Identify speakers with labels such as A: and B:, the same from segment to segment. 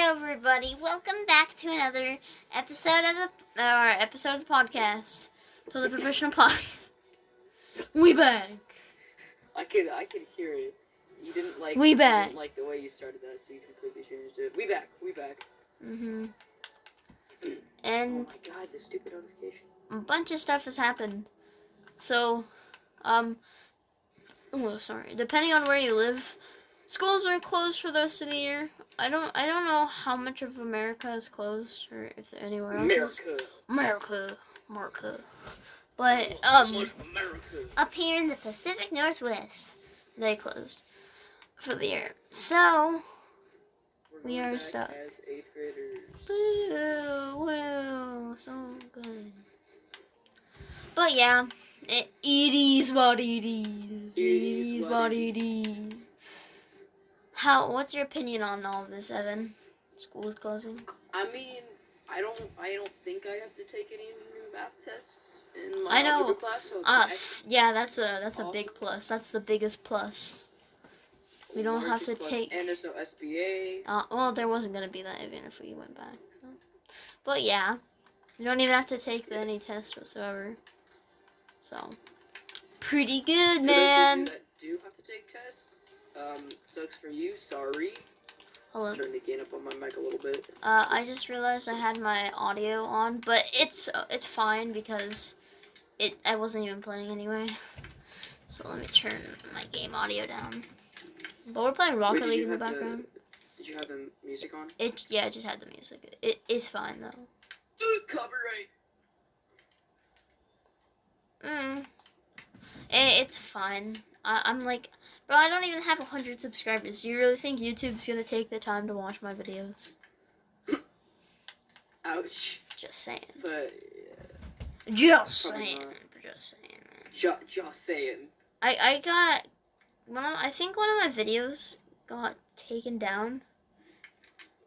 A: everybody, welcome back to another episode of the podcast. To the professional podcast. We back.
B: I could hear it. You didn't like.
A: We back.
B: You didn't like the way you started that, so you completely changed it. We back.
A: And
B: oh my god, this stupid notification.
A: a bunch of stuff has happened. So, depending on where you live, schools are closed for the rest of the year. I don't know how much of America is closed or if anywhere else is. America. But up here in the Pacific Northwest, they closed for the year. So we are stuck.
B: As 8th graders.
A: Woo, so good. But yeah, it is what it is. It is what it is. What's your opinion on all of this, Evan? School is closing.
B: I mean, I don't think I have to take any math tests in my
A: I know.
B: algebra class. So
A: yeah, that's a big plus. That's the biggest plus. We don't have to take.
B: And there's no SBA.
A: Well, there wasn't gonna be that even if we went back. So. But yeah, you don't even have to take any test whatsoever. So, pretty good, man.
B: Do have to take tests. Sucks for you. Sorry.
A: Hello.
B: Turn the gain up on my mic a little bit.
A: I just realized I had my audio on, but it's fine because I wasn't even playing anyway. So let me turn my game audio down. But we're playing Rocket League in the background.
B: Did you have the music on?
A: I just had the music. It is fine though.
B: Copyright.
A: It's fine. I'm like, bro, I don't even have 100 subscribers. Do you really think YouTube's gonna take the time to watch my videos?
B: Ouch.
A: Just saying.
B: But
A: just saying. I got I think one of my videos got taken down.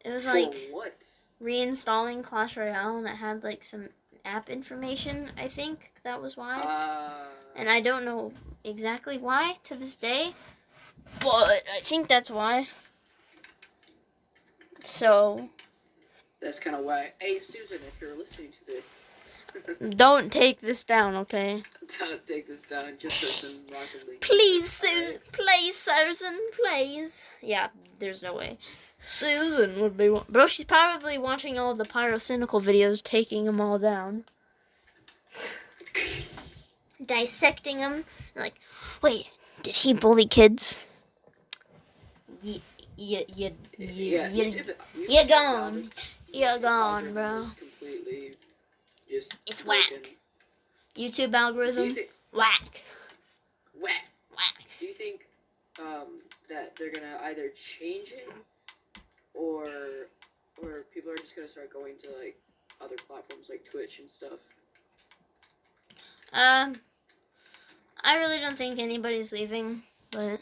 A: It was like
B: what?
A: Reinstalling Clash Royale, and it had like some app information. I think that was why. And I don't know exactly why to this day, but I think that's why. So
B: that's kind of why. Hey Susan, if you're listening to this,
A: don't take this down, okay?
B: Don't take this down. Just listen, Rocket League.
A: Please, Susan, please. Yeah, there's no way. Susan would be bro. She's probably watching all of the pyrocynical videos, taking them all down, dissecting them. Like, wait, did he bully kids? You're gone. You're gone, bro.
B: Completely just
A: it's whack. YouTube algorithm, whack.
B: Do you think that they're gonna either change it or people are just gonna start going to like other platforms like Twitch and stuff?
A: I really don't think anybody's leaving, but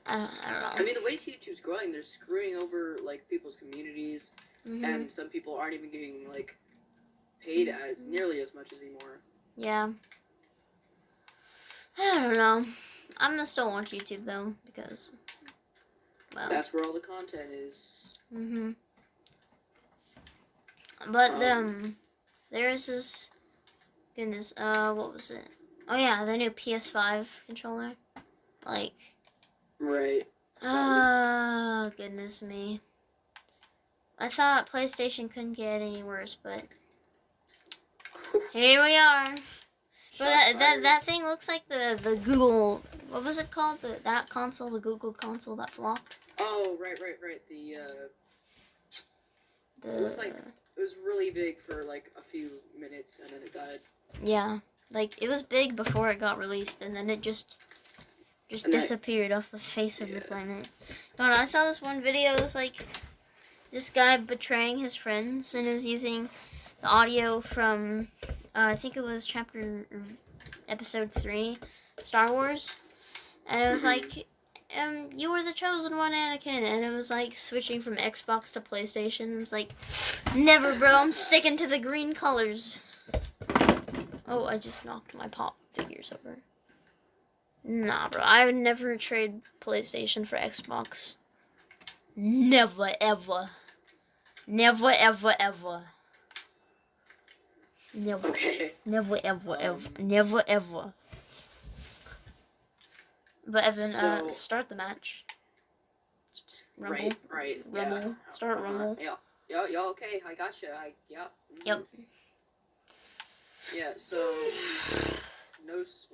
A: I don't know.
B: I mean, the way YouTube's growing, they're screwing over like people's communities, and some people aren't even getting like paid as nearly as much as anymore.
A: Yeah. I don't know. I'm gonna still watch YouTube though because, well,
B: that's where all the content is.
A: But there's this. Goodness. What was it? Oh yeah, the new PS5 controller. Like.
B: Right.
A: Oh, goodness me. I thought PlayStation couldn't get any worse, but here we are. But that thing looks like the Google, what was it called? That console, the Google console that flopped.
B: Oh, right. It was like, it was really big for like a few minutes and then it died.
A: Yeah, like it was big before it got released and then it just disappeared off the face of the planet. No, I saw this one video. It was like this guy betraying his friends, and it was using the audio from I think it was episode 3, Star Wars, and it was like, you were the chosen one, Anakin, and it was like switching from Xbox to PlayStation. It was like, never, bro. I'm sticking to the green colors. Oh, I just knocked my pop figures over. Nah, bro. I would never trade PlayStation for Xbox. Never ever. Never ever ever. Never.
B: Okay.
A: Never ever ever. Never ever. But Evan, start the match. Rumble.
B: Right.
A: Rumble.
B: Yeah.
A: Start Rumble.
B: Yeah. Okay. I gotcha. Yeah.
A: Yep.
B: Yeah. So,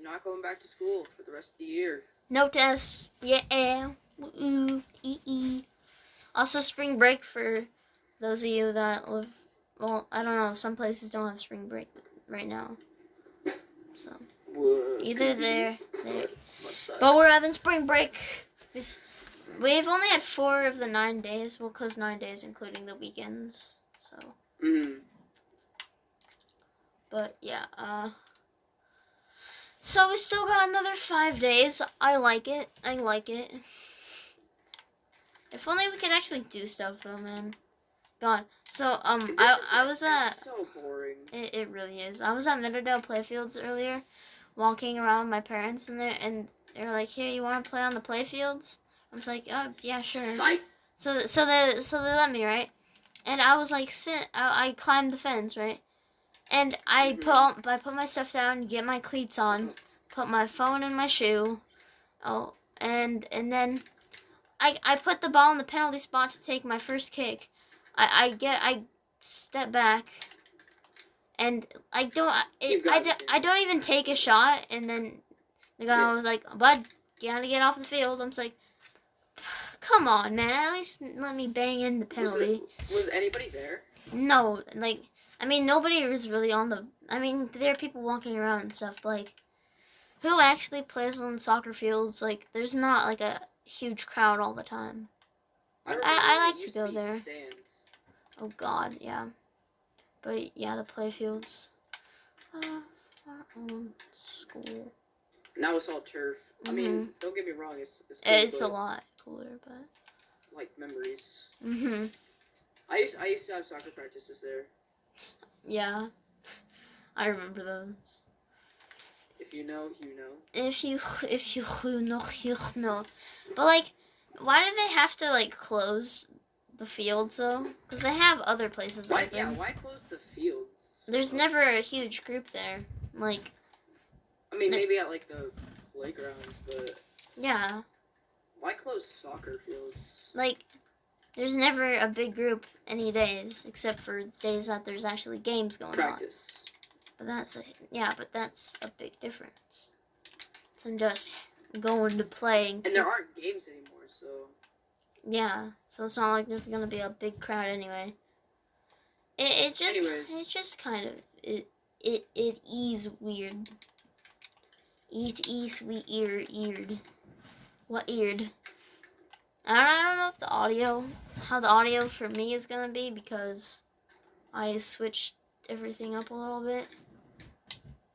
B: not going back to school for the rest of the year.
A: No tests. Yeah. Ooh. Also, spring break for those of you that live. Well, I don't know. Some places don't have spring break right now. So either there. But we're having spring break. We've only had 4 of the 9 days. Well, 'cause 9 days including the weekends. So. But yeah. So we still got another 5 days. I like it. If only we could actually do stuff though, man. God. So I was at.
B: So boring.
A: It really is. I was at Middledale Playfields earlier, walking around with my parents in there, and they were like, "Here, you want to play on the playfields?" I was like, "Oh yeah, sure."
B: Psych.
A: So they let me, right? And I was like, I climbed the fence, right? And I put my stuff down, get my cleats on, put my phone in my shoe. Oh, and then I put the ball in the penalty spot to take my first kick. I step back, and I don't even take a shot. And then the guy was like, "Bud, you gotta get off the field." I'm just like, "Come on, man! At least let me bang in the penalty."
B: Was anybody there?
A: No, like, I mean, nobody was really on the. I mean, there are people walking around and stuff, but like, who actually plays on soccer fields? Like, there's not like a huge crowd all the time. Like, I like to go there.
B: Sand.
A: Oh God, yeah. But yeah, the playfields. Our own school.
B: Now it's all turf. I mean, don't get me wrong,
A: It's a lot cooler, but
B: like memories.
A: Mhm.
B: I used to have soccer practices there.
A: Yeah, I remember those.
B: If you know, you know.
A: If you know, you know. But like, why do they have to like close the fields though? Because they have other places open.
B: Yeah, why close the fields?
A: There's never a huge group there. Like,
B: I mean, maybe at like the playgrounds, but
A: yeah.
B: Why close soccer fields?
A: Like, there's never a big group any days except for days that there's actually games going
B: Practice.
A: on. But that's a big difference than just going to play.
B: And there aren't games anymore, so.
A: Yeah, so it's not like there's gonna be a big crowd anyway. It just kind of it is weird. It is weird. What eared? I don't know if how the audio for me is gonna be because I switched everything up a little bit.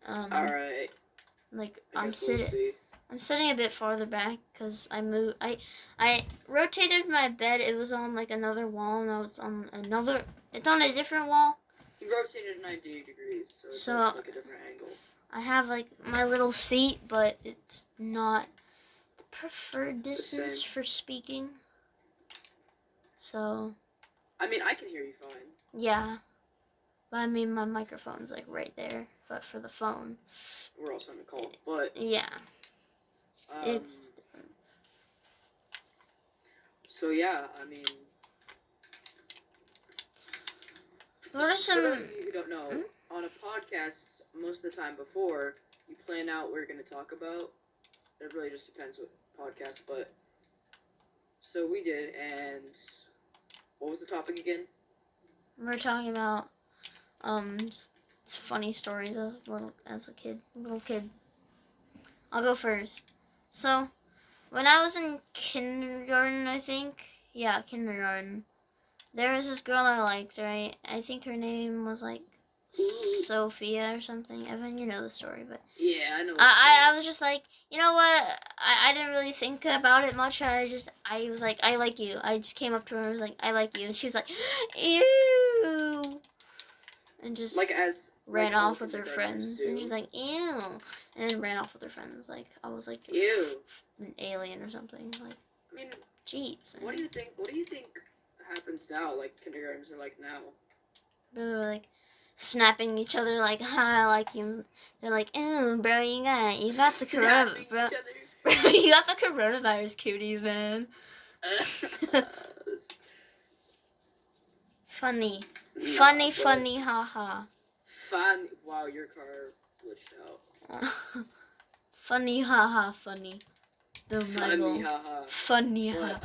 B: Alright.
A: Like I'm sitting a bit farther back because I moved. I rotated my bed. It was on like another wall. Now it's on another. It's on a different wall.
B: You rotated 90 degrees, so it's like a different angle.
A: I have like my little seat, but it's not the preferred distance for speaking. So.
B: I mean, I can hear you fine.
A: Yeah. But I mean, my microphone's like right there, but for the phone.
B: We're also on the call, but.
A: Yeah. It's different.
B: So yeah, I mean.
A: What are some?
B: You don't know. On a podcast, most of the time before you plan out what we're gonna talk about. It really just depends what podcast, but. So we did, and what was the topic again?
A: We're talking about funny stories as a little kid. I'll go first. So, when I was in kindergarten, I think, yeah, kindergarten, there was this girl I liked, right? I think her name was like Sophia or something. Evan, you know the story, but
B: yeah, I know.
A: I was just like, you know what? I didn't really think about it much. I was like, I like you. I just came up to her and was like, I like you, and she was like, ew, and just
B: like
A: ran off with her friends, and she's like, ew, and then ran off with her friends. Like I was like,
B: ew,
A: an alien or something. Like,
B: I mean,
A: Jeez, man.
B: What do you think happens now? Like kindergartens are like now.
A: They're like snapping each other like, "Ha, I like you." They're like, "Ooh, bro, you got the corona,
B: Snapping
A: bro.
B: each other.
A: Bro, you got the coronavirus, cuties, man." Funny,
B: Nah,
A: funny, haha.
B: Fun. Wow, your car glitched out.
A: Funny, haha, funny. Oh my
B: Funny,
A: god.
B: haha.
A: Funny,
B: But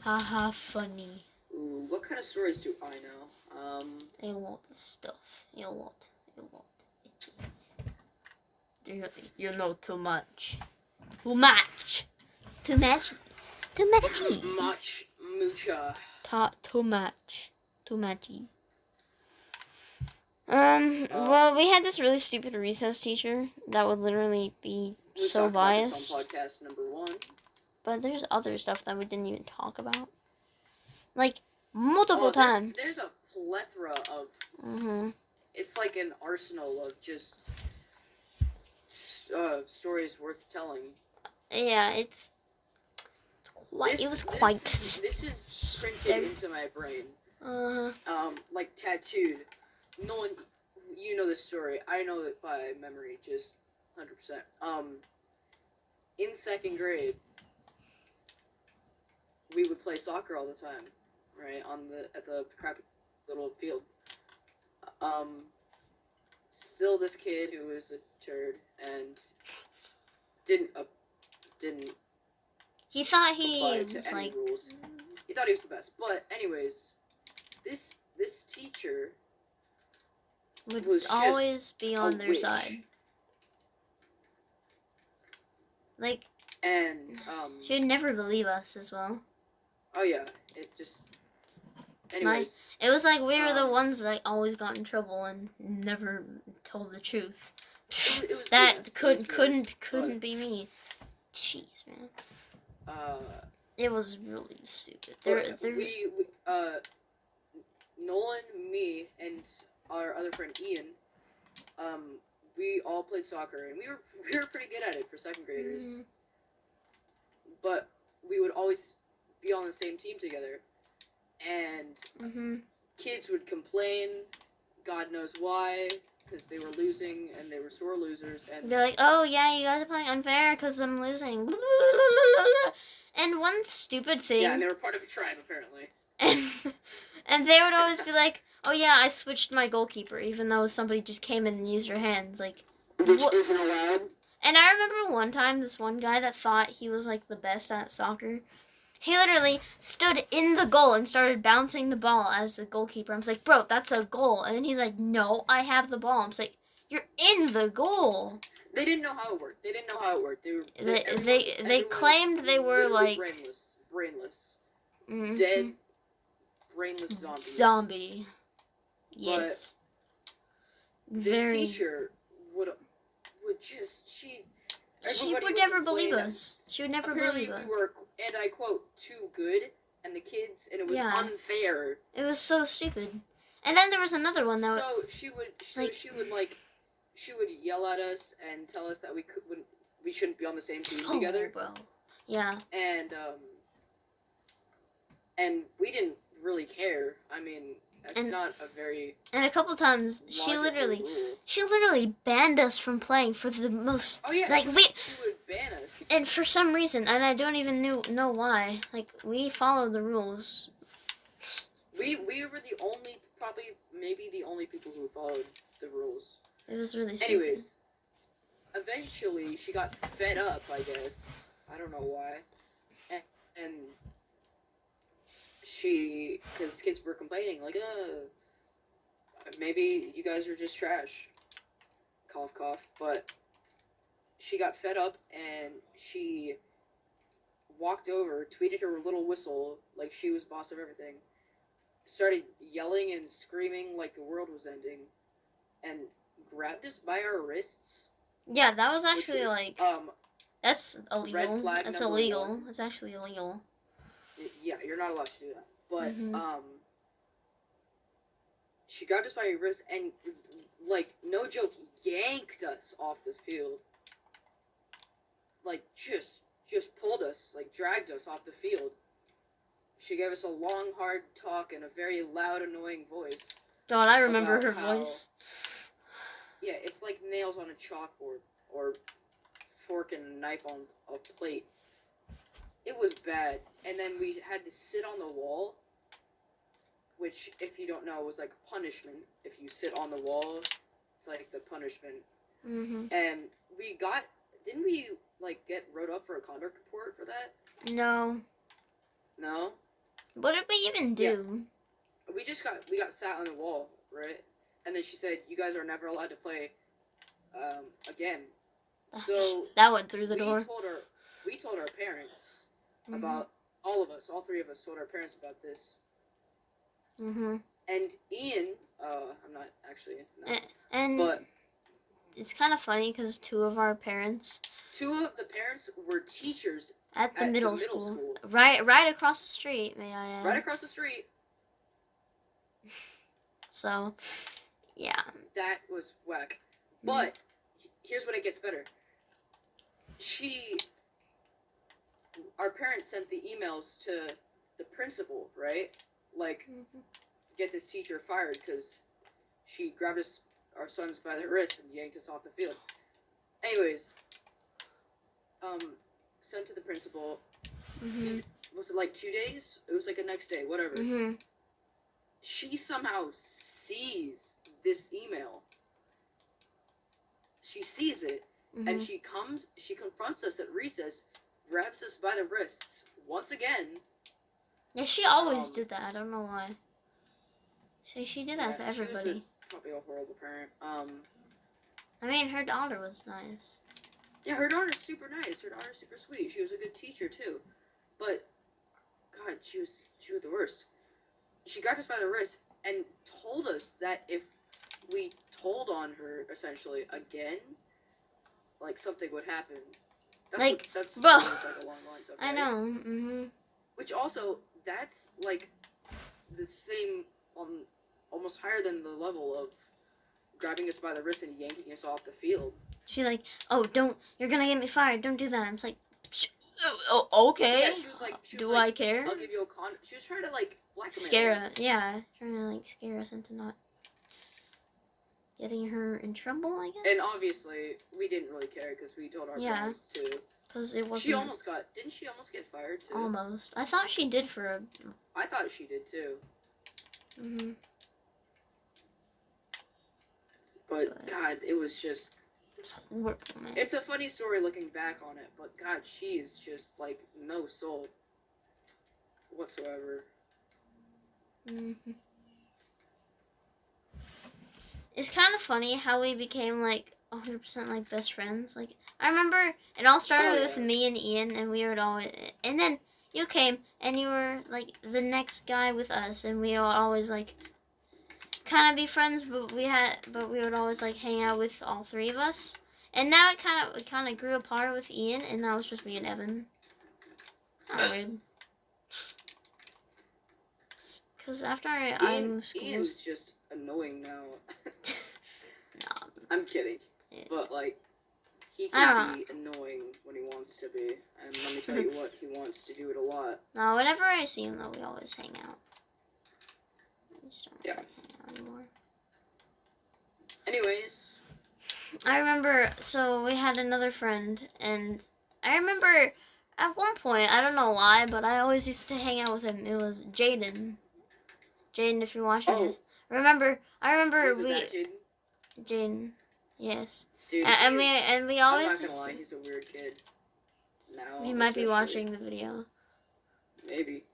A: haha, funny.
B: ooh, what kind of stories do I know?
A: A lot of stuff. A lot. You know too much. Too much. Too much. Too muchy.
B: Much, mucha.
A: Too much. Too muchy. Well, we had this really stupid recess teacher that would literally be so biased.
B: On podcast number 1.
A: But there's other stuff that we didn't even talk about. Like, multiple times.
B: There's a plethora of...
A: Mm-hmm.
B: It's like an arsenal of just stories worth telling.
A: Yeah, it was quite...
B: This is printed into my brain. Like tattooed. No one... You know this story. I know it by memory, just 100%. In 2nd grade, we would play soccer all the time, right? At the crappy little field. Still this kid who was a turd and didn't
A: he thought he
B: apply to
A: was
B: any
A: like
B: rules. He thought he was the best. But anyways, this teacher
A: would
B: was
A: always be on their
B: witch.
A: side. Like,
B: and
A: she would never believe us as well.
B: Oh yeah, it just. Anyways,
A: it was like we were the ones that always got in trouble and never told the truth.
B: It was
A: that
B: weird.
A: couldn't be me. Jeez, man. It was really stupid.
B: Nolan, me, and our other friend Ian, we all played soccer, and we were pretty good at it for 2nd graders.
A: Mm.
B: But we would always be on the same team together, and kids would complain, God knows why, because they were losing, and they were sore losers, and
A: be like, "Oh yeah, you guys are playing unfair because I'm losing." And one stupid thing.
B: Yeah, and they were part of a tribe apparently.
A: And they would always be like, "Oh yeah, I switched my goalkeeper," even though somebody just came in and used their hands, like.
B: Which isn't allowed.
A: And I remember one time, this one guy that thought he was like the best at soccer. He literally stood in the goal and started bouncing the ball as a goalkeeper. I was like, "Bro, that's a goal." And then he's like, "No, I have the ball." I was like, "You're in the goal."
B: They didn't know how it worked.
A: They claimed they were like
B: brainless,
A: mm-hmm.
B: dead, brainless zombies.
A: Zombie. Yes.
B: But
A: very.
B: This teacher would just
A: She would never believe us. She would never believe us.
B: We were, and I quote, too good, and the kids, and it was unfair.
A: It was so stupid. And then there was another one that.
B: So she would yell at us and tell us that we shouldn't be on the same team together.
A: Bro. Yeah.
B: And we didn't really care. I mean, that's not a very.
A: And a couple times she literally banned us from playing for the most.
B: Oh yeah.
A: Like
B: she would ban us.
A: And for some reason, and I don't even know why. Like we followed the rules.
B: We were the only, probably maybe the only people who followed the rules.
A: It was really stupid.
B: Anyways, eventually she got fed up, I guess. I don't know why. And because kids were complaining, like, maybe you guys are just trash. Cough, cough. But she got fed up and she walked over, tweeted her little whistle like she was boss of everything, started yelling and screaming like the world was ending, and grabbed us by our wrists.
A: Yeah, that was actually that's illegal.
B: Red flag.
A: That's illegal. It's actually illegal.
B: Yeah, you're not allowed to do that. But she grabbed us by our wrist and, like, no joke, yanked us off the field. Like, just just pulled us, like dragged us off the field. She gave us a long, hard talk in a very loud, annoying voice.
A: God, I remember
B: about
A: her
B: how-
A: voice.
B: Yeah, it's like nails on a chalkboard or fork and knife on a plate. It was bad. And then we had to sit on the wall, which, if you don't know, was like punishment. If you sit on the wall, it's like the punishment.
A: Mm-hmm.
B: And didn't we like get wrote up for a conduct report for that?
A: No.
B: No?
A: What did we even do?
B: We got sat on the wall, right? And then she said, "You guys are never allowed to play again." So
A: that went through the door.
B: We told our parents about all of us, all three of us told our parents about this.
A: Mm-hmm.
B: And Ian, I'm not actually, no.
A: And
B: but
A: it's kind of funny because two of the parents
B: were teachers
A: at the middle school. Right across the street, may I add.
B: Right across the street.
A: So, yeah.
B: That was whack. But here's what it gets better. Our parents sent the emails to the principal, right? Like, get this teacher fired because she grabbed our sons by the wrist and yanked us off the field. Anyways, sent to the principal. Was it like 2 days? It was like the next day, whatever. She somehow sees this email. She sees it, and she confronts us at recess, grabs us by the wrists once again.
A: Yeah, she always did that. I don't know why. She did that to everybody.
B: She was probably a horrible parent.
A: I mean, her daughter was nice.
B: Yeah, her daughter's super nice. Her daughter's super sweet. She was a good teacher too. But God, she was the worst. She grabbed us by the wrist and told us that if we told on her essentially again, like something would happen. That's
A: bro.
B: Like along the lines of, right?
A: I know.
B: Which also, that's like the same almost higher than the level of grabbing us by the wrist and yanking us off the field.
A: She's like, "Oh, you're gonna get me fired. Don't do that." I'm just like, "Oh, okay."
B: Yeah, she was like,
A: do I care?
B: I'll give you a She was trying to like blackmail
A: scare
B: us.
A: Yeah, trying to like scare us into not getting her in trouble, I guess.
B: And obviously, we didn't really care because we told our parents too.
A: Because it wasn't.
B: Didn't she almost get fired too?
A: Almost. I thought she did for a.
B: I thought she did too. But God, it was just.
A: It's horrible, man.
B: It's a funny story looking back on it, but God, she is just like no soul whatsoever.
A: It's kind of funny how we became like 100% like best friends. Like I remember it all started with me and Ian, and we would always, and then you came and you were like the next guy with us, and we would always like kind of be friends, but we would always like hang out with all three of us. And now it kind of grew apart with Ian, and now it's just me and Evan. Kind of weird. Because after I moved schools,
B: Ian's just annoying now.
A: No,
B: I'm kidding,
A: yeah.
B: but like he can be annoying when he wants to be, and let me tell you what, he wants to do it a lot.
A: No, whenever I see him though, we always hang out. We just don't really hang out anymore.
B: Anyways,
A: I remember, so we had another friend, and I remember at one point, I don't know why, but I always used to hang out with him. It was Jaden. Jaden, if you're watching this. I remember Jaden, yes.
B: Dude,
A: and we always.
B: I'm not gonna lie, he's a weird kid. Now.
A: He might be watching the video.
B: Maybe.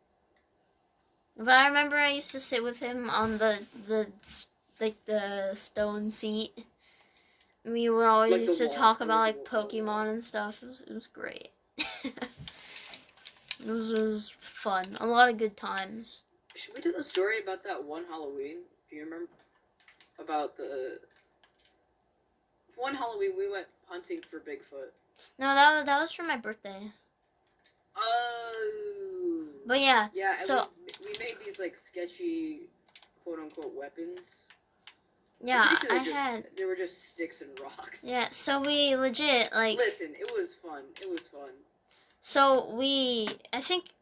A: But I remember I used to sit with him on the stone seat. We would always used to talk about like Pokemon and stuff. It was great. It was fun. A lot of good times.
B: Should we do the story about that one Halloween? Do you remember? About the one Halloween we went hunting for Bigfoot.
A: No, that was for my birthday.
B: Oh.
A: But yeah.
B: Yeah. And
A: so
B: we made these like sketchy, quote unquote, weapons.
A: Yeah,
B: They were just sticks and rocks.
A: Yeah. So we legit like.
B: Listen, it was fun.
A: So I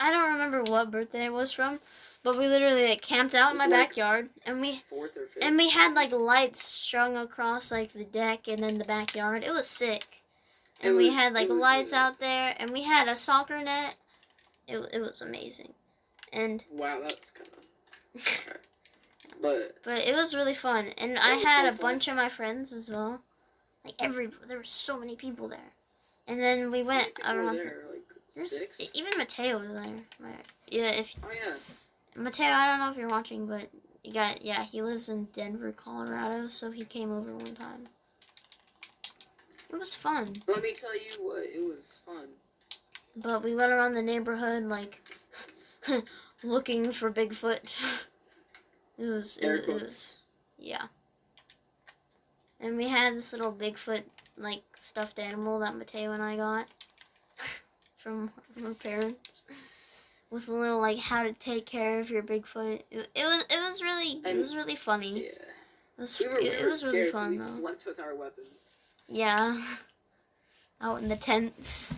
A: don't remember what birthday it was from, but we literally like camped out in my backyard, and we had like lights strung across like the deck and then the backyard. It was sick, and we had like lights out there, and we had a soccer net. It was amazing, and
B: wow, that's kind of. But
A: it was really fun, and I had a bunch of my friends as well. Like there were so many people there, and then we went around. Even Mateo was there.
B: Oh yeah.
A: Mateo, I don't know if you're watching, but he lives in Denver, Colorado, so he came over one time. It was fun.
B: Let me tell you what, it was fun.
A: But we went around the neighborhood like looking for Bigfoot. It was yeah. And we had this little Bigfoot like stuffed animal that Mateo and I got from our parents, with a little like how to take care of your Bigfoot. It was really funny.
B: Yeah.
A: It was really fun though.
B: We slept with our weapons.
A: Yeah. Out in the tents.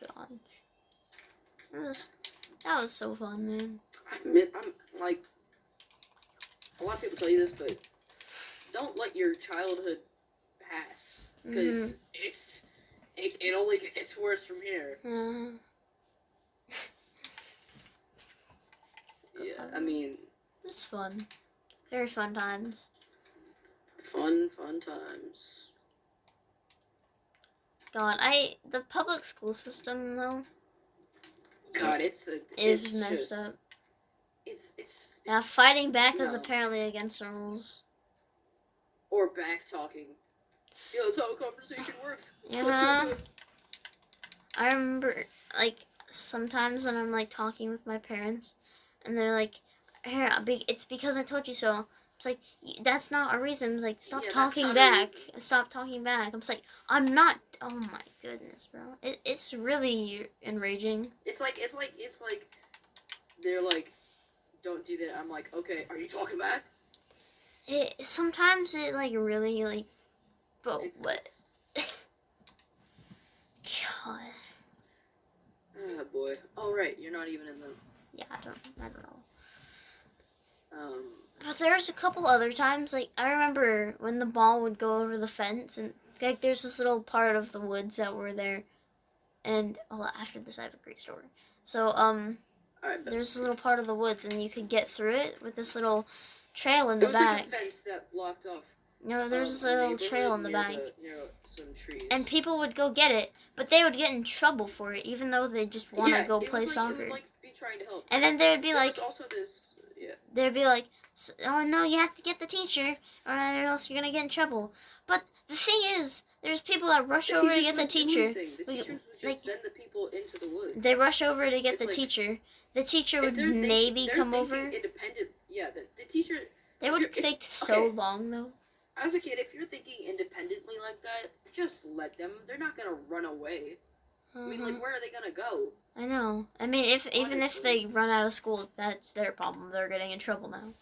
A: God. That was so fun, man.
B: I'm like, a lot of people tell you this, but don't let your childhood pass, because it only gets worse from here. Yeah, I mean,
A: it was fun. Very fun times.
B: Fun times.
A: God, the public school system though.
B: God,
A: it's messed up.
B: It's
A: now fighting back is apparently against the rules.
B: Or back talking. Yeah, that's how a conversation works.
A: Yeah. I remember like sometimes when I'm like talking with my parents, and they're like, "Here, it's because I told you so." It's like, that's not a reason. It's like, stop talking back. Stop talking back. I'm just like, I'm not. Oh my goodness, bro. It's really enraging.
B: It's like they're like, don't do that. I'm like, okay, are you talking back?
A: Sometimes it like really like, but what? God.
B: Oh boy. Oh right, you're not even in the.
A: Yeah, I don't know. But there's a couple other times, like, I remember when the ball would go over the fence, and, like, there's this little part of the woods that were there, and, after this I have a great story. So, there's this little part of the woods, and you could get through it with this little trail in the back.
B: Like a fence that blocked off.
A: There's this little trail in the back.
B: Some trees.
A: And people would go get it, but they would get in trouble for it, even though they just want to go play soccer.
B: It would, be trying to help.
A: And then they would be like,
B: also this,
A: they'd be like, oh no, you have to get the teacher, or else you're gonna get in trouble. But the thing is, there's people that rush over to get the teacher.
B: The teachers would just send the people into the woods.
A: They rush over to get the teacher. The teacher would maybe come over.
B: Independent, the teacher.
A: They would take so long though.
B: As a kid, if you're thinking independently like that, just let them. They're not gonna run away. I mean, like, where are they gonna go?
A: I know. I mean, even if they run out of school, that's their problem. They're getting in trouble now.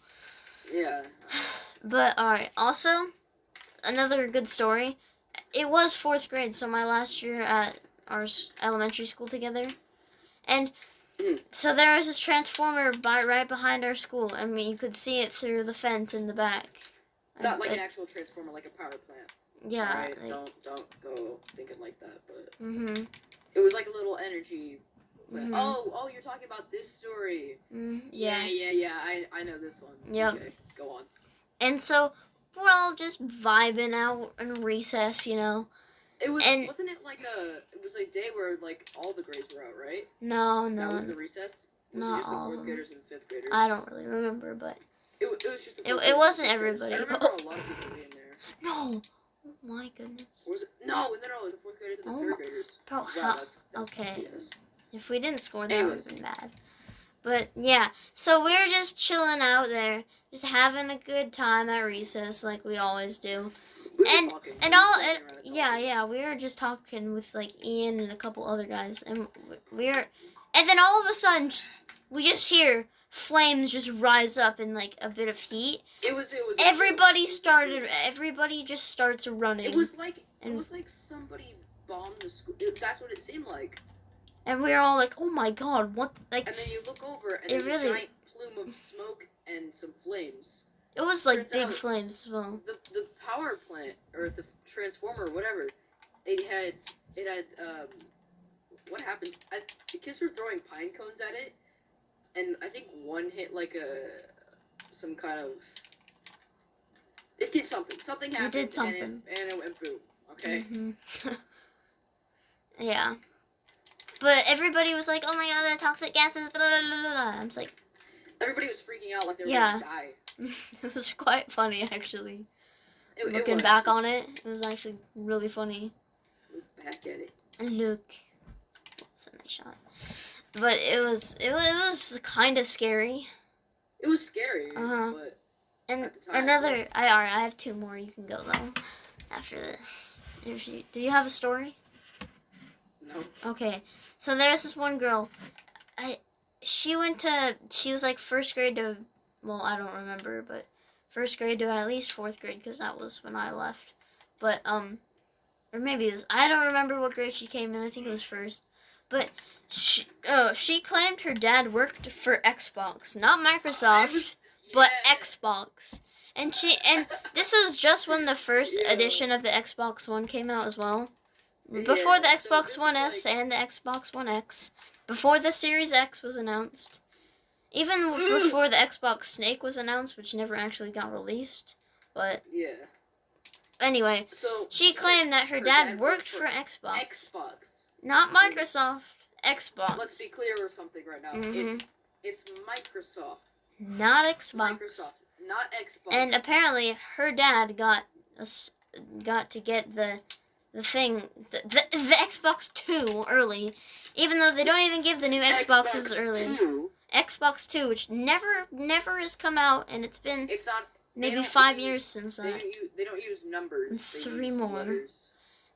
B: Yeah.
A: But, alright, also, another good story. It was 4th grade, so my last year at our elementary school together. And so there was this transformer right behind our school. I mean, you could see it through the fence in the back.
B: Not like an actual transformer, like a power plant.
A: Yeah.
B: Right? Don't go thinking like that, but... It was like a little energy... Oh, you're talking about this story. Yeah. I know this one.
A: Yep.
B: Okay, go on.
A: And so we're all just vibing out in recess, you know.
B: Wasn't it like it was a day where like all the grades were out, right?
A: No.
B: That was the recess?
A: Not all.
B: 4th graders and 5th graders.
A: I don't really remember, but
B: it was just.
A: It wasn't everybody.
B: I remember a lot of people being there.
A: No. Oh my goodness.
B: Was it? No, it was the 4th graders and the 3rd graders.
A: Bro,
B: wow, that's
A: okay.
B: Yes.
A: If we didn't score, that would have been bad. But yeah, so we were just chilling out there, just having a good time at recess, like we always do. We were just talking with like Ian and a couple other guys, and then all of a sudden, we just hear flames just rise up in like a bit of heat. Everybody just starts running.
B: It was like somebody bomb the school. That's what it seemed like.
A: And we were all like, oh my god, what? Like,
B: and then you look over, and
A: it
B: there's
A: really,
B: a giant plume of smoke and some flames.
A: it was like
B: Turns
A: big
B: out
A: flames as well.
B: The power plant, or the transformer, or whatever, it had, what happened? The kids were throwing pine cones at it, and I think one hit like some kind of, it did something. Something happened.
A: It did something.
B: And it went boom. Okay?
A: Yeah. But everybody was like, oh my god, the toxic gases, blah, blah, blah, blah. I was like...
B: Everybody was freaking out like they were going to die.
A: It was quite funny, actually. Looking
B: was.
A: back on it, it was actually really funny.
B: Look back at it.
A: And look. It's a nice shot. But it was kind of scary.
B: It was scary,
A: Uh-huh.
B: but...
A: And
B: time,
A: another... I have two more. You can go, though, after this. Do you have a story?
B: No.
A: Okay, so there's this one girl. She was like first grade to, well, I don't remember, but first grade to at least fourth grade, because that was when I left. But, or maybe it was, I don't remember what grade she came in. I think it was first. But she claimed her dad worked for Xbox, not Microsoft, but Xbox. And this was just when the first edition of the Xbox One came out as well. Before the Xbox One S and the Xbox One X. Before the Series X was announced. Even before the Xbox Snake was announced, which never actually got released. But
B: yeah.
A: Anyway,
B: so
A: she claimed that her dad worked for Xbox. Not Microsoft. Xbox.
B: Let's be clear with something right now. It's Microsoft.
A: Not Xbox.
B: Microsoft, not Xbox.
A: And apparently her dad got to get the thing, the Xbox 2 early, even though they don't even give the new Xboxes early.
B: 2?
A: Xbox 2, which never has come out, and it's been maybe 5 years since that.
B: They don't use numbers.
A: 3 more.
B: Letters.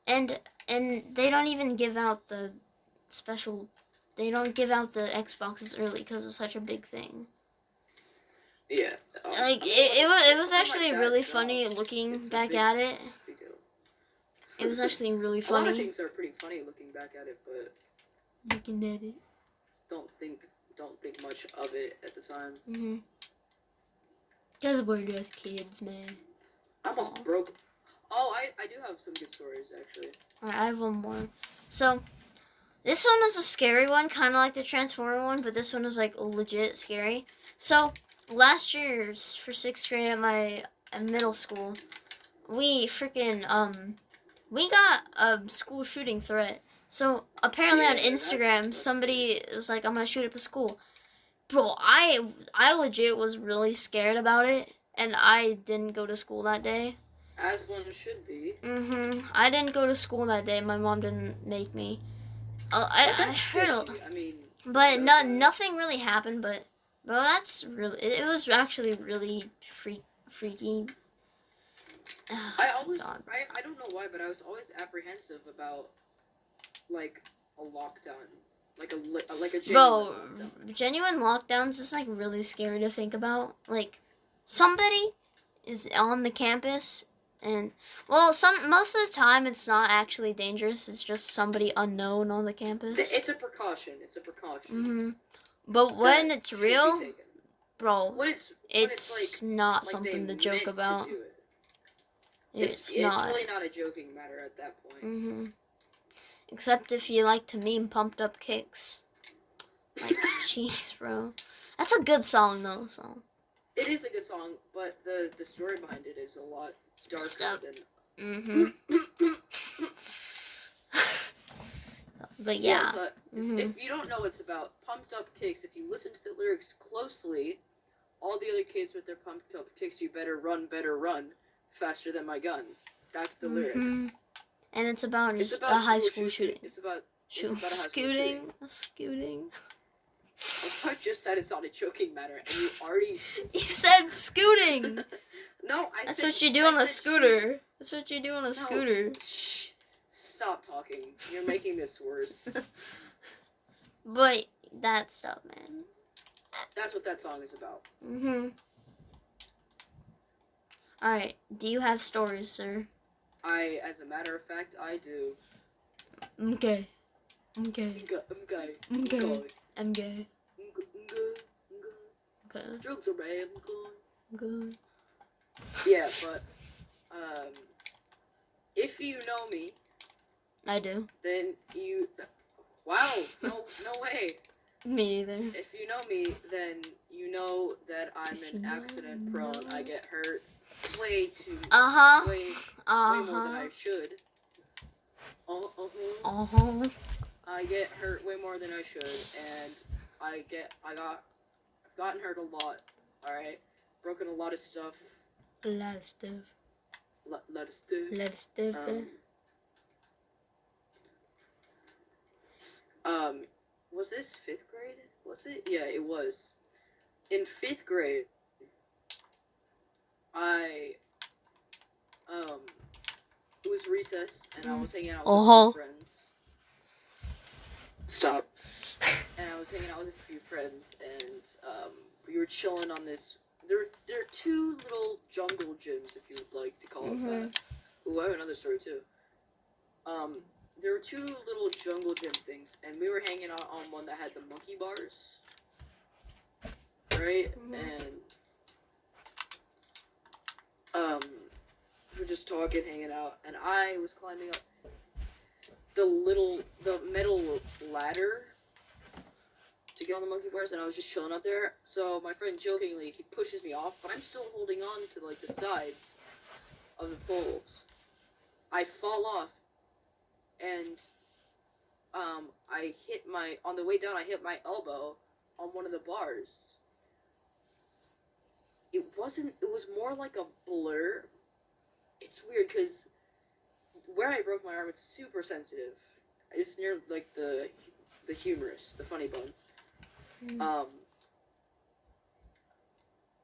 A: And they don't even give out the special. They don't give out the Xboxes early because it's such a big thing.
B: Yeah.
A: Like it was actually really funny looking back at it. It was actually really funny.
B: A lot of things are pretty funny looking back at it, but
A: looking at it,
B: don't think much of it at the time.
A: Cause we're just kids, man.
B: I almost broke. Oh, I do have some good stories actually.
A: Alright, I have one more. So this one is a scary one, kind of like the Transformer one, but this one is like legit scary. So last year for 6th grade at my middle school, we we got a school shooting threat. So apparently on Instagram, somebody was like, I'm gonna shoot up a school. Bro, I legit was really scared about it, and I didn't go to school that day.
B: As one should be.
A: I didn't go to school that day. My mom didn't make me. I heard but nothing really happened, but that's really, it was actually really freaky.
B: I don't know why, but I was always apprehensive about like a lockdown, like a genuine lockdown.
A: Genuine lockdowns is like really scary to think about. Like somebody is on the campus, and most of the time it's not actually dangerous. It's just somebody unknown on the campus.
B: It's a precaution.
A: But when it's real, bro,
B: when
A: it's
B: like,
A: not something to joke about. It's not.
B: It's really not a joking matter at that point.
A: Except if you like to meme pumped up kicks. Like, jeez, bro. That's a good song, though, so.
B: It is a good song, but the story behind it is a lot darker than...
A: But yeah.
B: If you don't know what it's about, pumped up kicks, if you listen to the lyrics closely, all the other kids with their pumped up kicks, you better run, faster than my gun. That's the lyrics.
A: And it's about a high school shooting.
B: It's about
A: scooting.
B: I just said it's not a joking matter, and you already...
A: You said scooting!
B: No,
A: That's what you do on a scooter. That's what you do on a scooter.
B: Shh. Stop talking. You're making this worse.
A: But that stuff, man.
B: That's what that song is about.
A: Alright, do you have stories, sir?
B: As a matter of fact, I do.
A: I'm gay. I'm gay.
B: I'm gay.
A: I'm gay.
B: I'm
A: I'm gay.
B: good.
A: Okay.
B: Drugs are bad. I'm good.
A: I'm good.
B: Yeah, but if you know me,
A: I do.
B: then you. Wow, no way.
A: Me either.
B: If you know me, then you know that I'm an accident prone. I get hurt way too. Way more than I should. I get hurt way more than I should, and I've gotten hurt a lot. All right, broken a lot of stuff.
A: A lot of stuff.
B: Lot of stuff.
A: A lot of stuff.
B: Was this 5th grade? Was it? Yeah, it was. In 5th grade, it was recess, and I was hanging out with a few friends. Stop. And I was hanging out with a few friends, and we were chilling on this. There are 2 little jungle gyms, if you would like to call it that. Ooh, I have another story too. There were 2 little jungle gym things, and we were hanging out on one that had the monkey bars, right? And we were just talking, hanging out, and I was climbing up the metal ladder to get on the monkey bars, and I was just chilling up there. So my friend jokingly, he pushes me off, but I'm still holding on to like the sides of the poles. I fall off, and on the way down, I hit my elbow on one of the bars. It was more like a blur. It's weird, because where I broke my arm, it's super sensitive. It's near, like, the humerus, the funny bone.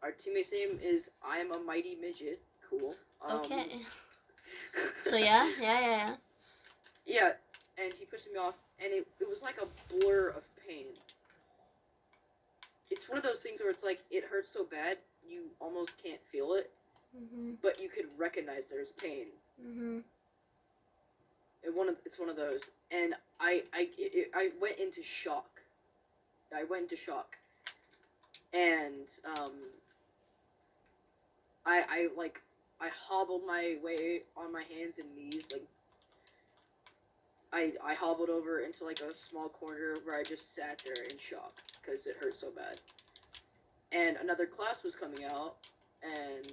B: Our teammate's name is I Am a Mighty Midget. Cool.
A: Okay. So, yeah?
B: Yeah, and he pushed me off, and it was like a blur of pain. It's one of those things where it's like, it hurts so bad, you almost can't feel it, but you could recognize there's pain. It's one of those, and I went into shock. And I hobbled my way on my hands and knees, like I hobbled over into like a small corner where I just sat there in shock because it hurt so bad. And another class was coming out, and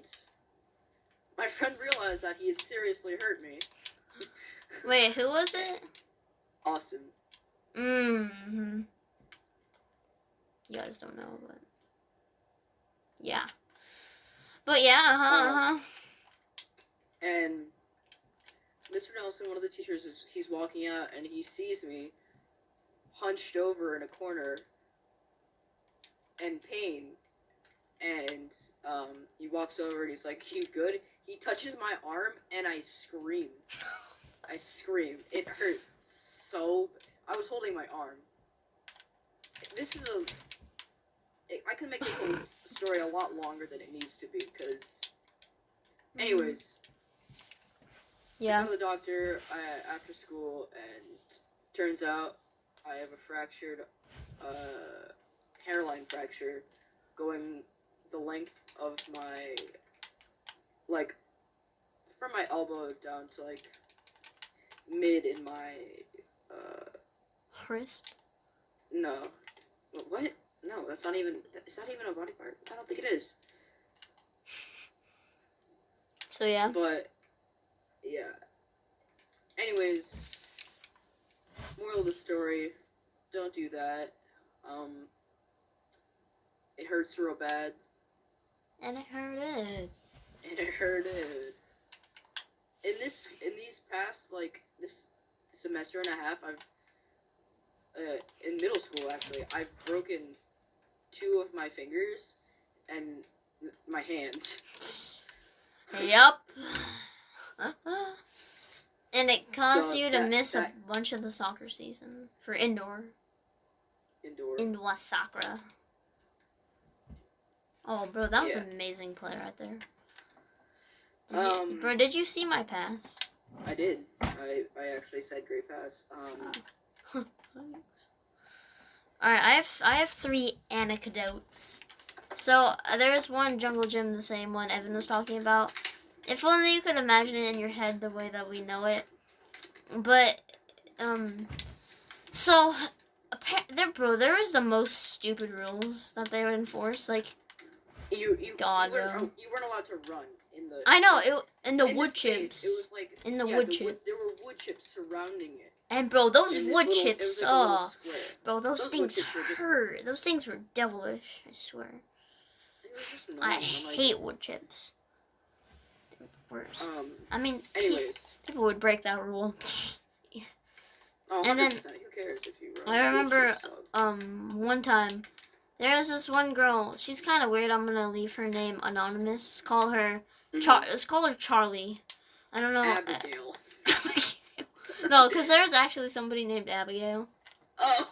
B: my friend realized that he had seriously hurt me.
A: Wait, who was it?
B: Austin.
A: You guys don't know, but yeah. But yeah,
B: And Mr. Nelson, one of the teachers, he's walking out, and he sees me hunched over in a corner in pain, and he walks over and he's like, "You good?" He touches my arm, and I scream. It hurt so. I was holding my arm. This is I can make this whole story a lot longer than it needs to be, because. Anyways.
A: Yeah.
B: I go to the doctor after school, and turns out I have a fractured hairline fracture going the length of my, like, from my elbow down to, like, mid in my,
A: wrist?
B: No. What? No, it's not even a body part. I don't think it is.
A: So, yeah.
B: But, yeah. Anyways, moral of the story, don't do that. It hurts real bad.
A: And it hurted.
B: In these past, like, this semester and a half, in middle school actually, I've broken 2 of my fingers and my hands.
A: Yup. And it caused you to miss a bunch of the soccer season for indoor soccer. Oh, bro, that was an amazing play right there. Did you see my pass?
B: I did. I actually said Great Pass.
A: Alright, I have 3 anecdotes. So, there was one jungle gym, the same one Evan was talking about. If only you could imagine it in your head the way that we know it. But, so, there was the most stupid rules that they would enforce. Like,
B: You
A: God,
B: weren't,
A: bro.
B: you weren't allowed to run in the.
A: I know, in the
B: in
A: wood
B: this space,
A: chips.
B: It was like
A: in the
B: yeah,
A: wood chip.
B: There were wood chips surrounding it.
A: And bro, those
B: In this
A: wood
B: little- it
A: chips,
B: was like a little square.
A: bro, those
B: Those wood
A: things
B: chips were just-
A: hurt. Those things were devilish, I swear.
B: It was just annoying.
A: I
B: I'm like,
A: hate wood chips. They're the worst. I mean,
B: Anyways.
A: people would break that rule.
B: Oh,
A: And then-
B: 100%. Who cares if you run?
A: I remember,
B: Wood chips, so.
A: one time, there was this one girl. She's kind of weird. I'm gonna leave her name anonymous. Let's call her Let's call her Charlie. I don't know.
B: Abigail.
A: No, because there's actually somebody named Abigail.
B: Oh.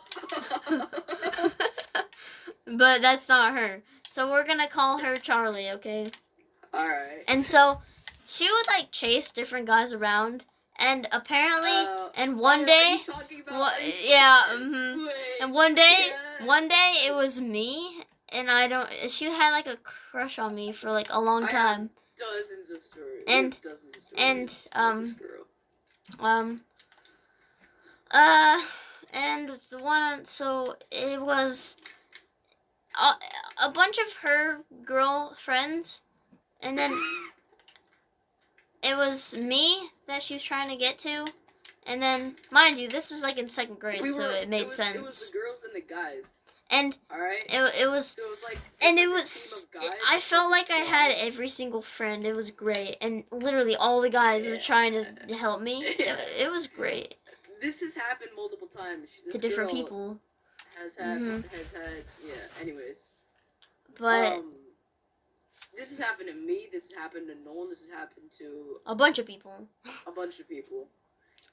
A: But that's not her. So we're gonna call her Charlie, okay?
B: Alright.
A: And so she would like chase different guys around, and apparently, and one day, and one day it was me, and she had like a crush on me for like a long time.
B: Dozens of stories.
A: And and the one, so it was a bunch of her girlfriends, and then it was me that she was trying to get to, and then, mind you, this was like in 2nd grade, so it made sense.
B: It was the girls and the guys.
A: And
B: alright?
A: It was,
B: so it was like,
A: and it
B: like
A: was,
B: a team of guys
A: I felt like I
B: versus
A: had
B: guys.
A: every single friend. It was great, and literally all the guys were trying to help me.
B: Yeah.
A: It was great.
B: This has happened multiple times.
A: To different people.
B: Has had, yeah, anyways.
A: But
B: this has happened to me, this has happened to Nolan, this has happened to
A: a bunch of people.
B: A bunch of people.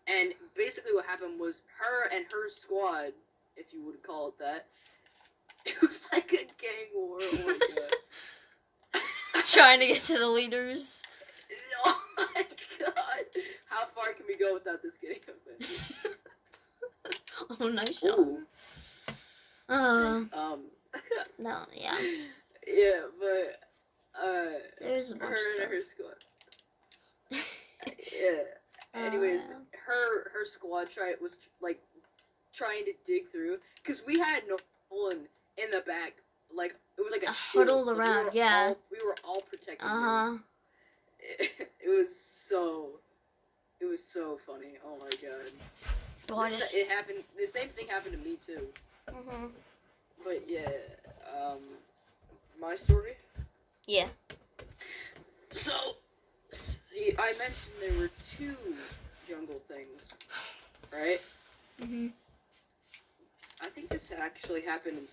B: And basically what happened was her and her squad, if you would call it that, it was like a gang war. Oh my god.
A: Trying to get to the leaders.
B: Oh my god. How far can we go without this getting offended?
A: Oh, nice shot. No, yeah.
B: Yeah, but
A: there's a bunch
B: her
A: of stuff.
B: and her squad. Yeah. Anyways, her squad was like trying to dig through, because we had Nolan in the back, like it was like a
A: huddled
B: shield.
A: around.
B: We were all protecting him. It was so funny. Oh my god. It happened. The same thing happened to me too. But yeah, my story.
A: Yeah.
B: So, see, I mentioned there were 2 jungle things, right? I think this actually happened in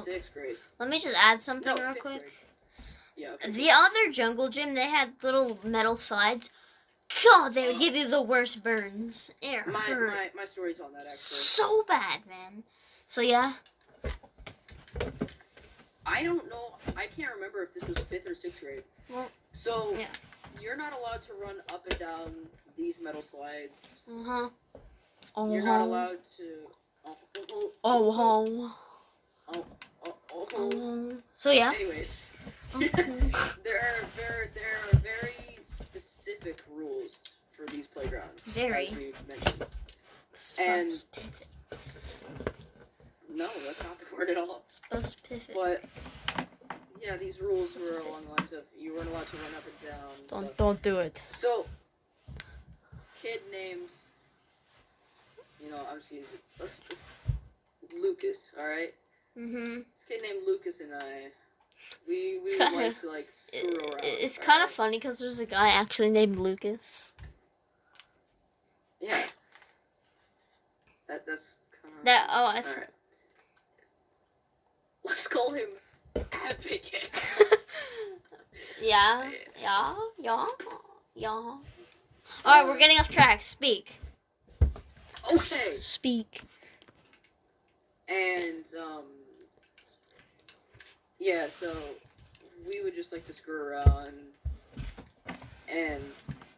B: 6th grade.
A: Let me just add something real
B: 5th
A: quick.
B: grade. Yeah. Okay.
A: The other jungle gym, they had little metal slides. God, they would give you the worst burns. It hurt.
B: My story's on that, actually.
A: So bad, man. So yeah.
B: I don't know. I can't remember if this was 5th or 6th grade.
A: Well,
B: so
A: yeah.
B: You're not allowed to run up and down these metal slides.
A: You're
B: not allowed to.
A: So yeah.
B: Anyways, there are very specific rules for these playgrounds.
A: Very.
B: As we've mentioned. And no, that's not the word at all.
A: Specific.
B: But yeah, these rules were along the lines of you weren't allowed to run up and down.
A: Don't do it.
B: So, kid names. I'm just using Lucas. All right. This kid named Lucas and I. We would like to screw around.
A: It's kind of funny because there's a guy actually named Lucas.
B: Yeah. That's kind of.
A: Alright.
B: Let's call him Abigail.
A: Yeah. Alright, we're getting off track. Speak.
B: Okay.
A: Speak.
B: And yeah, so we would just like to screw around, and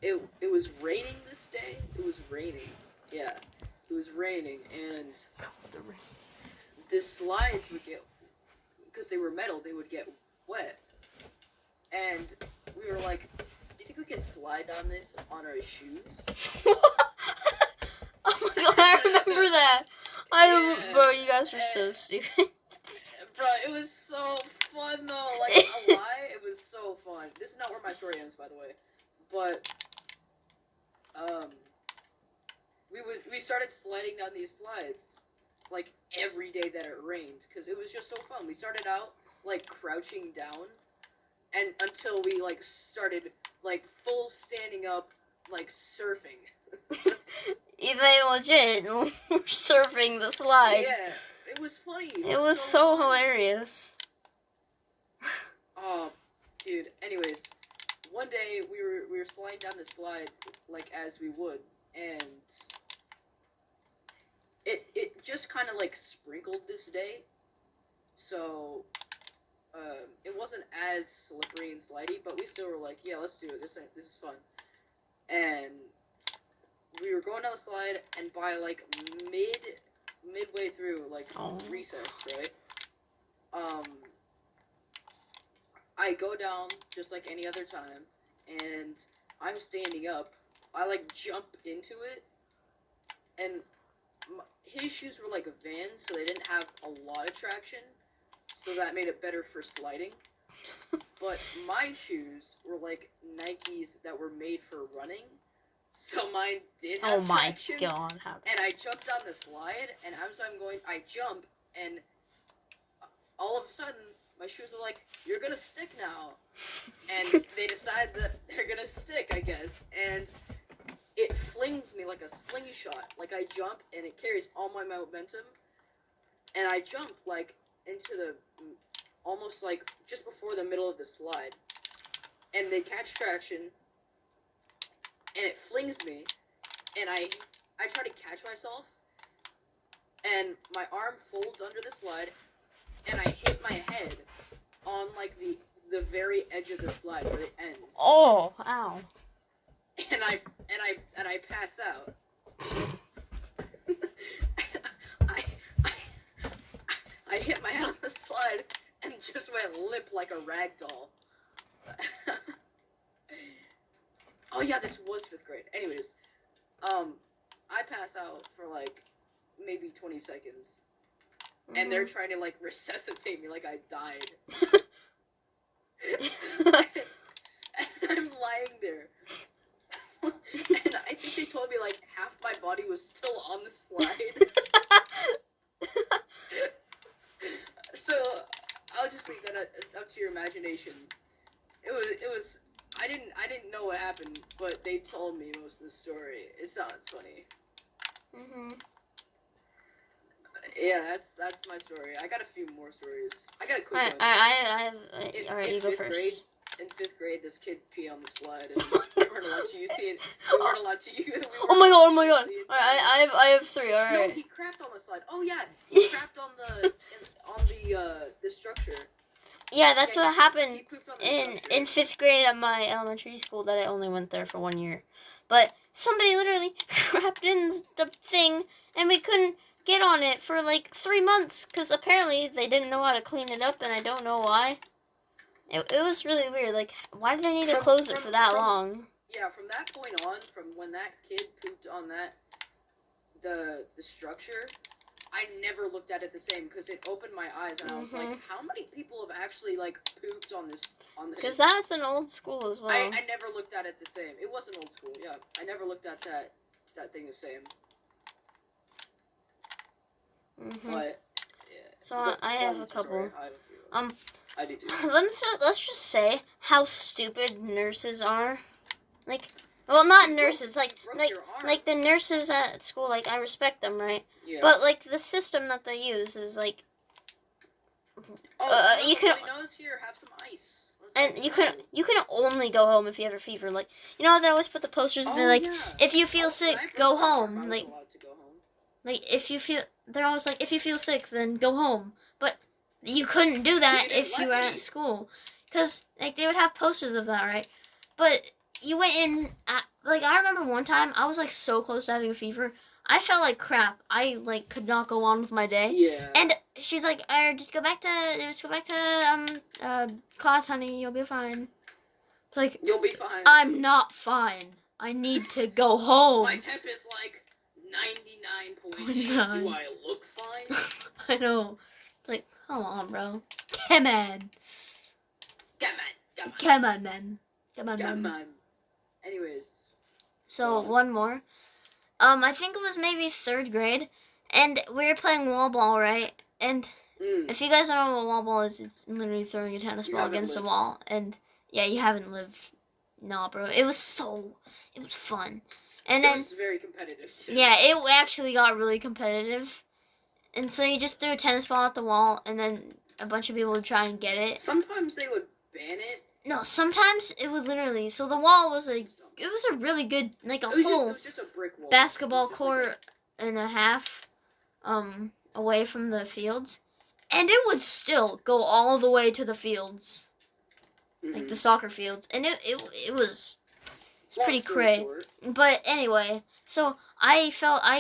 B: it was raining this day. It was raining. Yeah, it was raining, and the slides would get, because they were metal, they would get wet. And we were like, do you think we can slide down this on our shoes?
A: Oh my god, I remember that. Bro, you guys were so stupid.
B: Bro, it was so fun though. Like, a lie, it was so fun. This is not where my story ends, by the way. But, we started sliding down these slides, like, every day that it rained, because it was just so fun. We started out, like, crouching down, and until we, like, started, like, full standing up, like, surfing.
A: Even legit, surfing the slide.
B: Yeah, it was funny.
A: It was so hilarious.
B: Oh, dude. Anyways, one day we were sliding down the slide, like, as we would, and it just kind of, like, sprinkled this day, so it wasn't as slippery and slidey, but we still were like, yeah, let's do it. This is fun. And we were going down the slide, and by, like, midway through, like, recess, right? I go down just like any other time, and I'm standing up. I, like, jump into it, and his shoes were like a Vans, so they didn't have a lot of traction, so that made it better for sliding. But my shoes were like Nikes that were made for running, so mine did have traction.
A: Oh my god.
B: And I jumped on the slide, and as I'm going, I jump, and all of a sudden, my shoes are like, you're gonna stick now. And they decide that they're gonna stick, I guess, and it flings me like a slingshot. Like, I jump, and it carries all my momentum, and I jump, like, into the, almost, like, just before the middle of the slide, and they catch traction, and it flings me, and I try to catch myself, and my arm folds under the slide, and I hit my head on, like, the very edge of the slide where it ends.
A: Oh, ow.
B: And I pass out. I hit my head on the slide and just went limp like a rag doll. Oh yeah, this was 5th grade. Anyways, I pass out for like maybe 20 seconds. And they're trying to, like, resuscitate me like I died. And I'm lying there. And I think they told me, like, half my body was still on the slide. So, I'll just leave that up to your imagination. It was, I didn't know what happened, but they told me most of the story. It sounds funny. Yeah, that's my story. I got a few more stories. I got a quick one.
A: Alright, you go first.
B: In 5th grade, this kid peed on the slide, and we weren't allowed to use it. We weren't allowed to use it.
A: Oh my god. I have 3, alright.
B: No, he crapped on the slide. Oh yeah, he crapped on the structure.
A: Yeah, that's what happened
B: He pooped on the
A: in 5th grade at my elementary school that I only went there for 1 year. But somebody literally crapped in the thing, and we couldn't get on it for like 3 months, because apparently they didn't know how to clean it up, and I don't know why. It was really weird. Like, why did they need to close it for that long?
B: Yeah, from that point on, from when that kid pooped on the structure, I never looked at it the same, because it opened my eyes, and I was like, how many people have actually, like, pooped on this?
A: Because that's an old school as well.
B: I never looked at it the same. It was an old school, yeah. I never looked at that thing the same. But, yeah.
A: So I have a couple.
B: I do too.
A: Let's just say how stupid nurses are. Like, well, not nurses. Like the nurses at school. Like, I respect them, right?
B: Yeah.
A: But like the system that they use is like. You can.
B: Here, have some ice.
A: And you can only go home if you have a fever. Like, you know, they always put the posters and be like, if you feel sick, go home. Like if you feel, they're always like, if you feel sick, then go home. But you couldn't do that if you were at school, because like they would have posters of that, right? But you went in, like, I remember one time, I was, like, so close to having a fever. I felt like crap. I, like, could not go on with my day.
B: Yeah.
A: And she's like, just go back to class, honey. You'll be fine. It's like,
B: you'll be fine.
A: I'm not fine. I need to go home.
B: My temp is, like, 99.8. Do I look fine?
A: I know. It's like, come on, bro. Come on. Come on, man. Come on, man.
B: Anyways.
A: So, one more. I think it was maybe 3rd grade, and we were playing wall ball, right? And if you guys don't know what wall ball is, it's literally throwing a tennis ball against a wall. And yeah, you haven't lived. Nah, bro. It was fun. And then
B: it was very competitive too.
A: Yeah, it actually got really competitive. And so you just threw a tennis ball at the wall, and then a bunch of people would try and get it.
B: Sometimes they would ban it.
A: No, sometimes it would literally. So the wall was it was a really good, like, it was
B: just a brick wall.
A: Basketball court and a half, away from the fields, and it would still go all the way to the fields, like the soccer fields, and it was pretty crazy. But anyway, so I